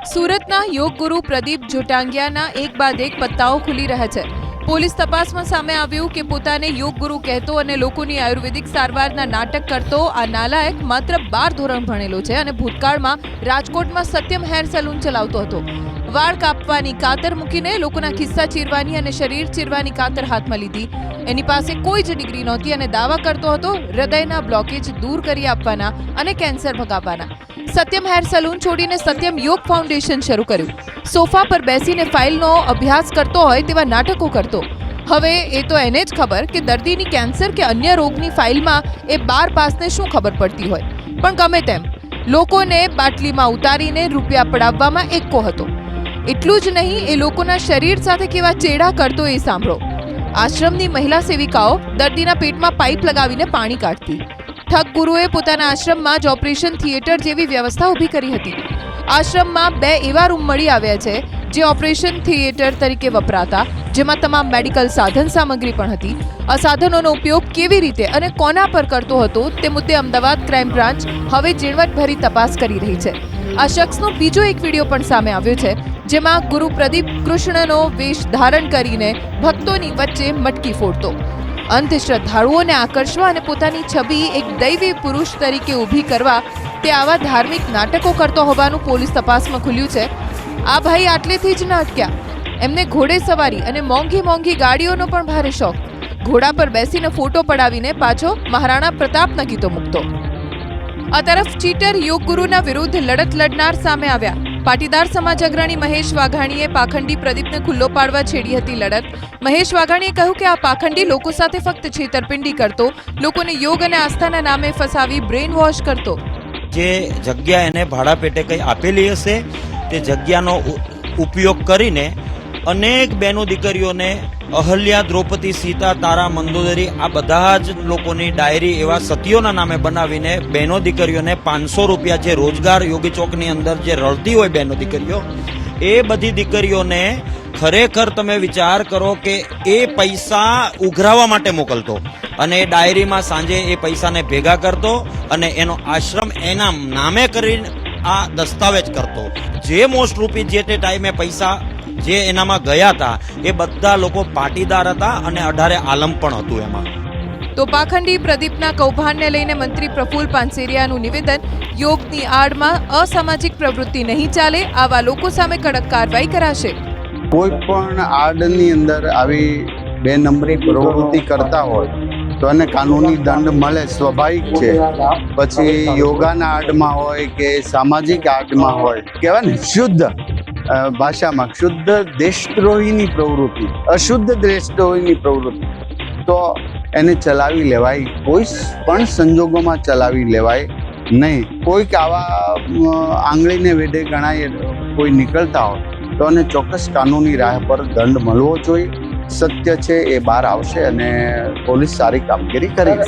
સુરતના યોગ ગુરુ પ્રદીપ જોટાંગિયાના એક બાદ એક પત્તાઓ ખુલી રહ્યા છે। પોલીસ તપાસમાં સામે આવ્યું કે પોતાને યોગ ગુરુ કહેતો અને લોકોની આયુર્વેદિક સારવારના નાટક કરતો આ નાલાયક માત્ર 12 ધોરણ ભણેલો છે અને ભૂતકાળમાં રાજકોટમાં સત્યમ હેર સલૂન ચલાવતો હતો। વાળ કાપવાની કાતર મૂકીને લોકોના ખિસ્સા ચીરવાની અને શરીર ચીરવાની કાતર હાથમાં લીધી। એની પાસે કોઈ જ ડિગ્રી નહોતી અને દાવા કરતો હતો હૃદયના બ્લોકેજ દૂર કરી આપવાના અને કેન્સર ભગાવવાના। સત્યમ હેર સલૂન છોડીને સત્યમ યોગ ફાઉન્ડેશન શરૂ કર્યું। સોફા પર બેસીને ફાઇલનો અભ્યાસ કરતો હોય તેવા નાટકો કરતો। હવે એ તો એને જ ખબર કે દર્દીની કેન્સર કે અન્ય રોગની ફાઇલમાં એ 12 પાસને શું ખબર પડતી હોય, પણ ગમે તેમ લોકોને બાટલીમાં ઉતારીને રૂપિયા પડાવવામાં એક્કો હતો। એટલું જ નહીં, એ લોકોના શરીર સાથે કેવા ચેડા કરતો એ સાંભળો। આશ્રમની મહિલા સેવિકાઓ દર્દીના પેટમાં પાઇપ લગાવીને પાણી કાઢતી। ઠગ ગુરુએ પોતાના આશ્રમમાં જ ઓપરેશન થિયેટર જેવી વ્યવસ્થા ઊભી કરી હતી। આશ્રમમાં 2 એવા રૂમ મળી આવ્યા છે જે ઓપરેશન થિયેટર તરીકે વપરાતા, જેમાં તમામ મેડિકલ સાધન સામગ્રી પણ હતી। આ સાધનોનો ઉપયોગ કેવી રીતે અને કોના પર કરતો હતો તે મુદ્દે અમદાવાદ ક્રાઇમ બ્રાન્ચ હવે ઝીણવટભરી તપાસ કરી રહી છે। આ શખ્સનો બીજો એક વિડીયો પણ સામે આવ્યો છે, જેમાં ગુરુ પ્રદીપ કૃષ્ણનો વેશ ધારણ કરીને ભક્તોની વચ્ચે મટકી ફોડતો। અંધશ્રદ્ધાળુઓને આકર્ષવા અને પોતાની છબી એક દૈવી પુરુષ તરીકે ઊભી કરવા તે આવા ધાર્મિક નાટકો કરતો હોવાનું પોલીસ તપાસમાં ખુલ્યું છે। આ ભાઈ આટલેથી જ ન અટક્યા, એમને ઘોડે સવારી અને મોંઘી મોંઘી ગાડીઓનો પણ ભારે શોખ। ઘોડા પર બેસીને ફોટો પડાવીને પાછો મહારાણા પ્રતાપના ગીતો મૂકતો। આ તરફ ચીટર યોગ ગુરુના વિરુદ્ધ લડત લડનાર સામે આવ્યા। પાટીદાર સમાજ અગ્રણી મહેશ વાઘાણીએ પાખંડી પ્રદીપને ખુલ્લો પાડવા છેડી હતી લડત। મહેશ વાઘાણીએ કહ્યું કે આ પાખંડી લોકો સાથે ફક્ત છેતરપિંડી કરતો, લોકોને યોગ અને આસ્થાના નામે ફસાવી બ્રેન વોશ કરતો। જે જગ્યા એને ભાડા પેટે કંઈ આપેલી હશે તે જગ્યાનો ઉપયોગ કરીને અનેક બહેનો દીકરીઓને અહલ્યા, દ્રૌપદી, સીતા, તારા, મંદોદરી આ બધા જ લોકોની ડાયરી એવા સતીઓના નામે બનાવીને બહેનો દીકરીઓને 500 રૂપિયા જે રોજગાર યોગી ચોકની અંદર જે રળતી હોય બહેનો દીકરીઓ, એ બધી દીકરીઓને ખરેખર તમે વિચાર કરો કે એ પૈસા ઉઘરાવવા માટે મોકલતો અને એ ડાયરીમાં સાંજે એ પૈસાને ભેગા કરતો અને એનો આશ્રમ એના નામે કરીને આ દસ્તાવેજ કરતો। જે મોસ્ટ રૂપી જે તે ટાઈમે પૈસા જે એનામાં ગયા હતા એ બધા લોકો પાટીદાર હતા અને 18 આલમ પણ હતું એમાં। તો પાખંડી પ્રદીપના કૌભાંડને લઈને મંત્રી પ્રફુલ્લ પાનસેરિયાનું નિવેદન, યોગની આડમાં અસામાજિક પ્રવૃત્તિ નહીં ચાલે, આવા લોકો સામે કડક કાર્યવાહી કરાશે। કોઈ પણ આડની અંદર આવી 2 નંબરી પ્રવૃત્તિ કરતા હોય તો એને કાનૂની દંડ મળે, સ્વાભાવિક છે। પછી યોગાના આડમાં હોય કે સામાજિક આડમાં હોય, કહેવાય ને શુદ્ધ ભાષામાં શુદ્ધ દેશદ્રોહીની પ્રવૃત્તિ, અશુદ્ધ દેશદ્રોહીની પ્રવૃત્તિ, તો એને ચલાવી લેવાય, કોઈ પણ સંજોગોમાં ચલાવી લેવાય નહીં। કોઈક આવા આંગળીને વેઢે ગણાય કોઈ નીકળતા હોય તો એને ચોક્કસ કાનૂની રાહ પર દંડ મળવો જોઈએ। સત્ય છે એ બહાર આવશે અને પોલીસ સારી કામગીરી કરી।